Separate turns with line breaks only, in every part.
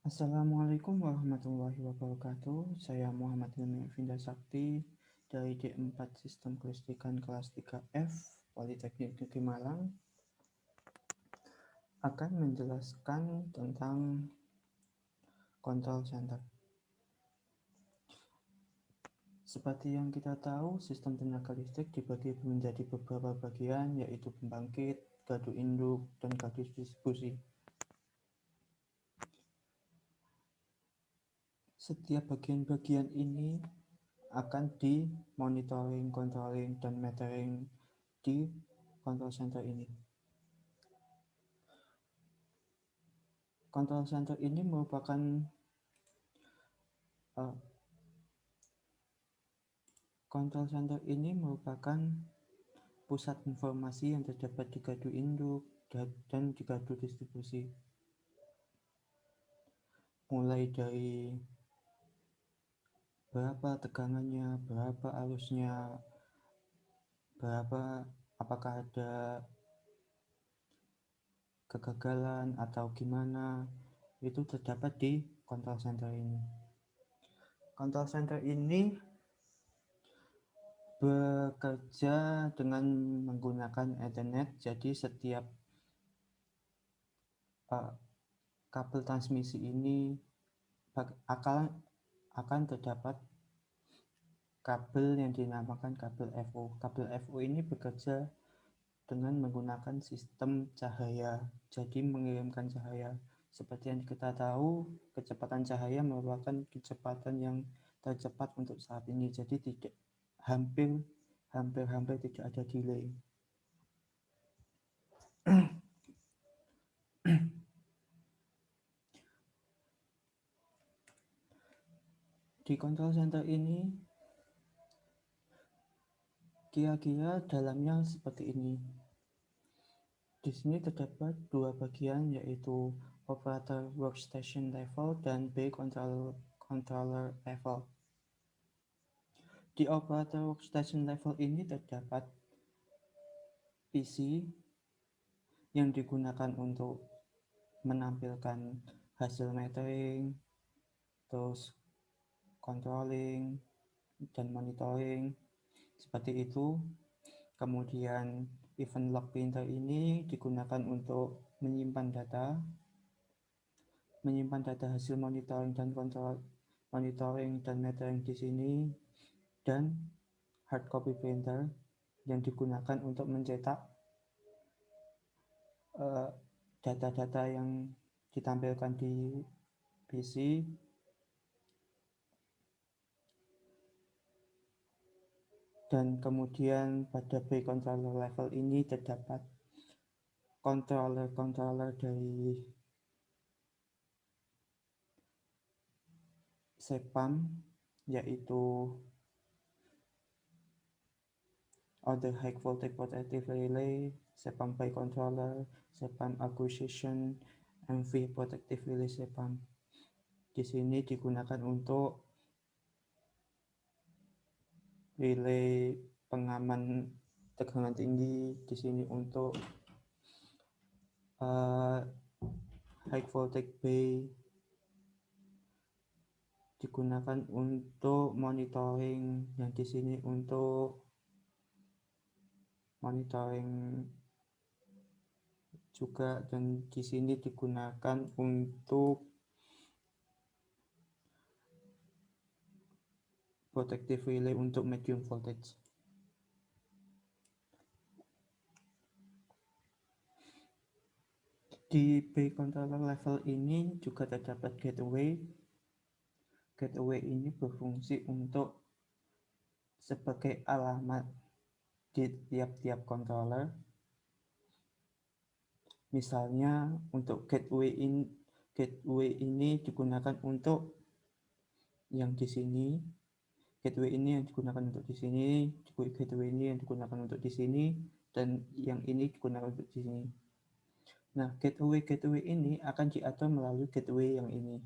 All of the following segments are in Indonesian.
Assalamualaikum warahmatullahi wabarakatuh. Saya Muhammad Hilmi Finda Sakti dari D4 Sistem Kelistrikan kelas 3F Politeknik Negeri Malang akan menjelaskan tentang control center. Seperti yang kita tahu, sistem tenaga listrik dibagi menjadi beberapa bagian, yaitu pembangkit, gardu induk, dan gardu distribusi. Setiap bagian-bagian ini akan di-monitoring, controlling, dan metering di control center ini. Control center ini merupakan pusat informasi yang terdapat di gardu induk dan di gardu distribusi. Mulai dari berapa tegangannya, berapa arusnya, apakah ada kegagalan atau gimana, itu terdapat di control center ini. Control center ini bekerja dengan menggunakan Ethernet, jadi setiap kabel transmisi ini akan terdapat kabel yang dinamakan kabel FO. Kabel FO ini bekerja dengan menggunakan sistem cahaya, jadi mengirimkan cahaya. Seperti yang kita tahu, kecepatan cahaya merupakan kecepatan yang tercepat untuk saat ini, jadi hampir tidak ada delay. Di control center ini kira-kira dalamnya seperti ini. Di sini terdapat dua bagian, yaitu operator workstation level dan B controller level. Di operator workstation level ini terdapat PC yang digunakan untuk menampilkan hasil metering, terus controlling dan monitoring, seperti itu. Kemudian event log printer ini digunakan untuk menyimpan data hasil monitoring dan metering di sini, dan hard copy printer yang digunakan untuk mencetak data-data yang ditampilkan di PC. Dan kemudian pada B controller level ini terdapat controller dari CPAM, yaitu Order High Voltage Protective Relay, CPAM by Controller, CPAM Acquisition, MV Protective Relay CPAM. Di sini digunakan untuk relay pengaman tegangan tinggi, di sini untuk high voltage bay, digunakan untuk monitoring, yang di sini untuk monitoring juga, dan di sini digunakan untuk protective relay untuk medium voltage. Di B controller level ini juga terdapat gateway. Gateway ini berfungsi untuk sebagai alamat di tiap-tiap controller. Misalnya untuk gateway ini digunakan untuk yang di sini, gateway ini yang digunakan untuk di sini, gateway ini yang digunakan untuk di sini, dan yang ini digunakan untuk di sini. Nah, gateway ini akan diatur melalui gateway yang ini.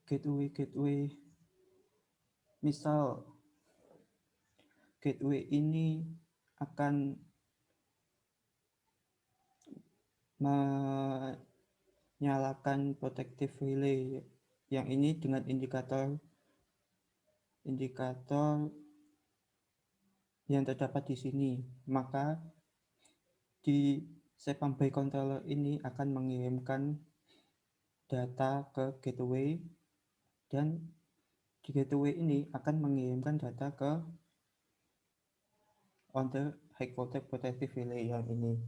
Gateway, misal gateway ini akan menyalakan protective relay yang ini dengan indikator yang terdapat di sini. Maka di Sepam by controller ini akan mengirimkan data ke gateway, dan di gateway ini akan mengirimkan data ke on the high voltage protective relay yang ini,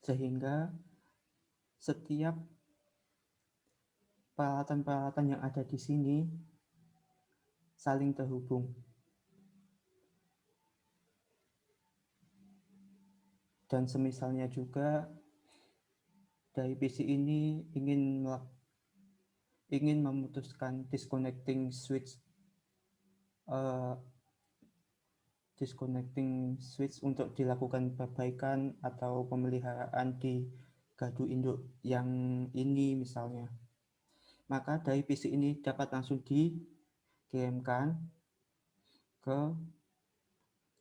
sehingga setiap peralatan-peralatan yang ada di sini saling terhubung. Dan semisalnya juga dari PC ini ingin memutuskan disconnecting switch untuk dilakukan perbaikan atau pemeliharaan di gardu induk yang ini misalnya, maka dari PC ini dapat langsung dikirimkan ke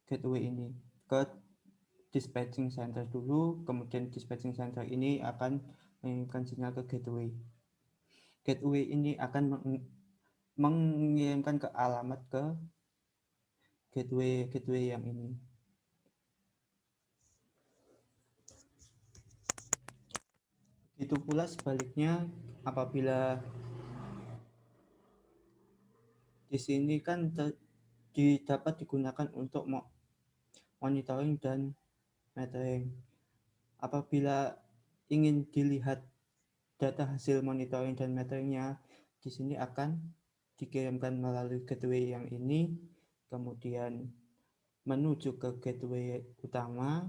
gateway ini, ke dispatching center dulu, kemudian dispatching center ini akan mengirimkan sinyal ke gateway. Gateway ini akan mengirimkan ke alamat ke gateway yang ini. Itu pula sebaliknya, apabila di sini kan dapat digunakan untuk monitoring dan metering. Apabila ingin dilihat data hasil monitoring dan meteringnya, di sini akan dikirimkan melalui gateway yang ini, kemudian menuju ke gateway utama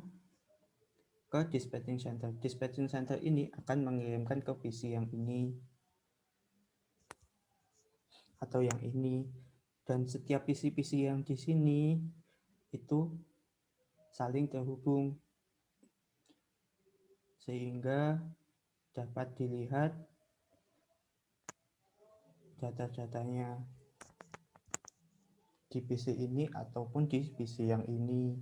ke dispatching center. Dispatching center ini akan mengirimkan ke PC yang ini atau yang ini, dan setiap PC-PC yang di sini itu saling terhubung sehingga dapat dilihat data-datanya di PC ini ataupun di PC yang ini.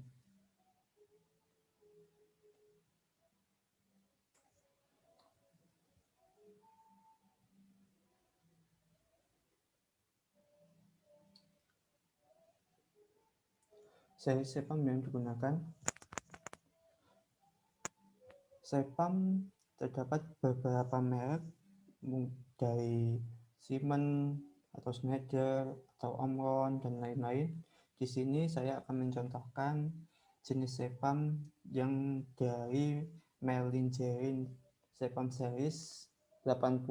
Seri Sepam yang digunakan, Sepam terdapat beberapa merek dari Siemens atau Schneider atau Omron dan lain-lain. Di sini saya akan mencontohkan jenis Sepam yang dari Merlin-Gerin Sepam series 80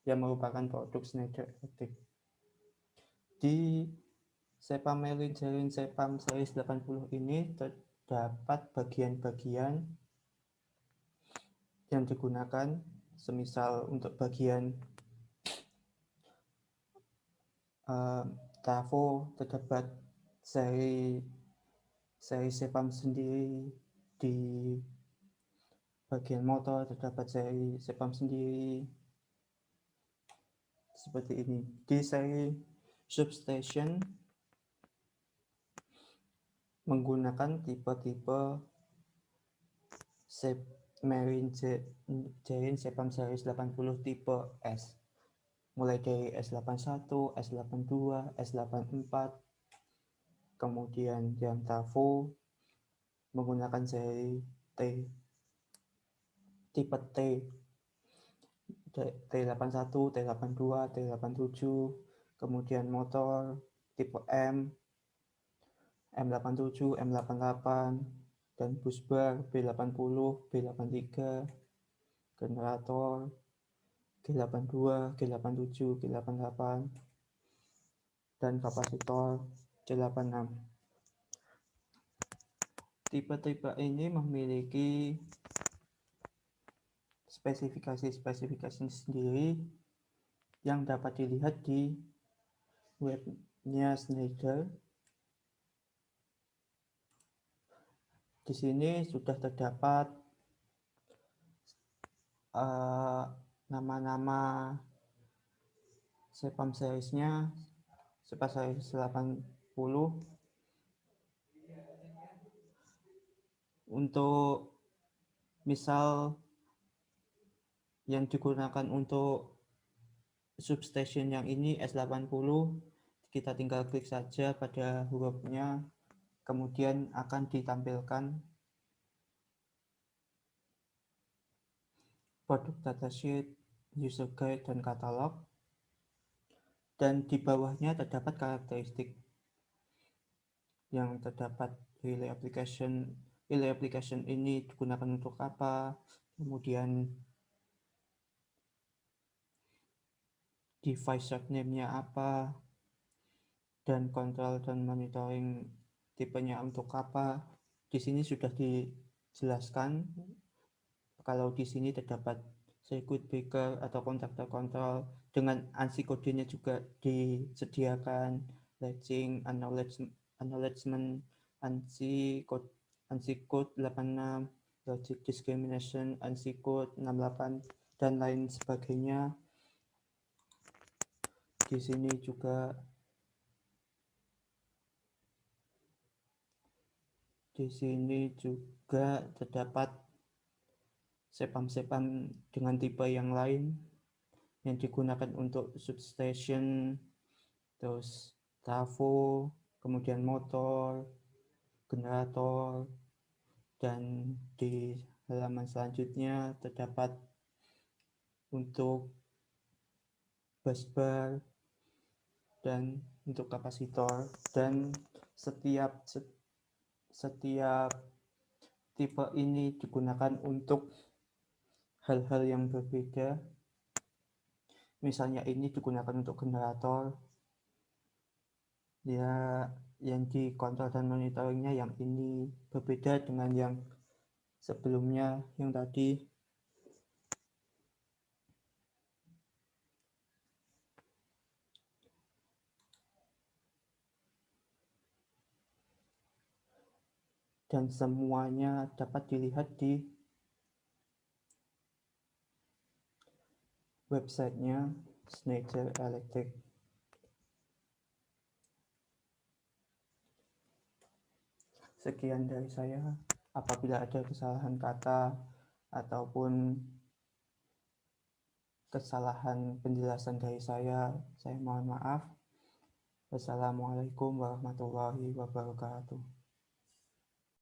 yang merupakan produk Schneider Electric. Di Sepam Merlin-Gerin Sepam series 80 ini terdapat bagian-bagian yang digunakan, semisal untuk bagian trafo terdapat seri Sepam sendiri, di bagian motor terdapat seri Sepam sendiri, seperti ini. Di seri substation menggunakan tipe-tipe Merlin-Gerin Sepam series 80 tipe S, mulai dari S81, S82, S84. Kemudian yang trafo menggunakan seri tipe T, T81, T82, T87. Kemudian motor tipe M, M87, M88, dan busbar B80, B83, generator G82, G87, G88, dan kapasitor C86. Tipe-tipe ini memiliki spesifikasi sendiri yang dapat dilihat di webnya Schneider. Di sini sudah terdapat nama-nama Sepam seriesnya, Sepam series 80 Untuk misal yang digunakan untuk substation yang ini S80, kita tinggal klik saja pada hurufnya, kemudian akan ditampilkan produk datasheet, user guide, dan katalog, dan di bawahnya terdapat karakteristik yang terdapat. Relay application ini digunakan untuk apa, kemudian device name-nya apa, dan kontrol dan monitoring tipenya untuk apa. Di sini sudah dijelaskan. Kalau di sini terdapat circuit breaker atau kontaktor kontrol dengan ANSI kodenya juga disediakan, latching, acknowledgement, ANSI code 86, logic discrimination, ANSI code 68, dan lain sebagainya. Di sini juga terdapat sepam-sepam dengan tipe yang lain yang digunakan untuk substation, terus trafo, kemudian motor, generator, dan di halaman selanjutnya terdapat untuk busbar dan untuk kapasitor, dan setiap tipe ini digunakan untuk hal-hal yang berbeda. Misalnya ini digunakan untuk generator, ya yang dikontrol dan monitoringnya yang ini berbeda dengan yang sebelumnya yang tadi. Dan semuanya dapat dilihat di websitenya Schneider Electric. Sekian dari saya. Apabila ada kesalahan kata ataupun kesalahan penjelasan dari saya mohon maaf. Wassalamualaikum warahmatullahi wabarakatuh.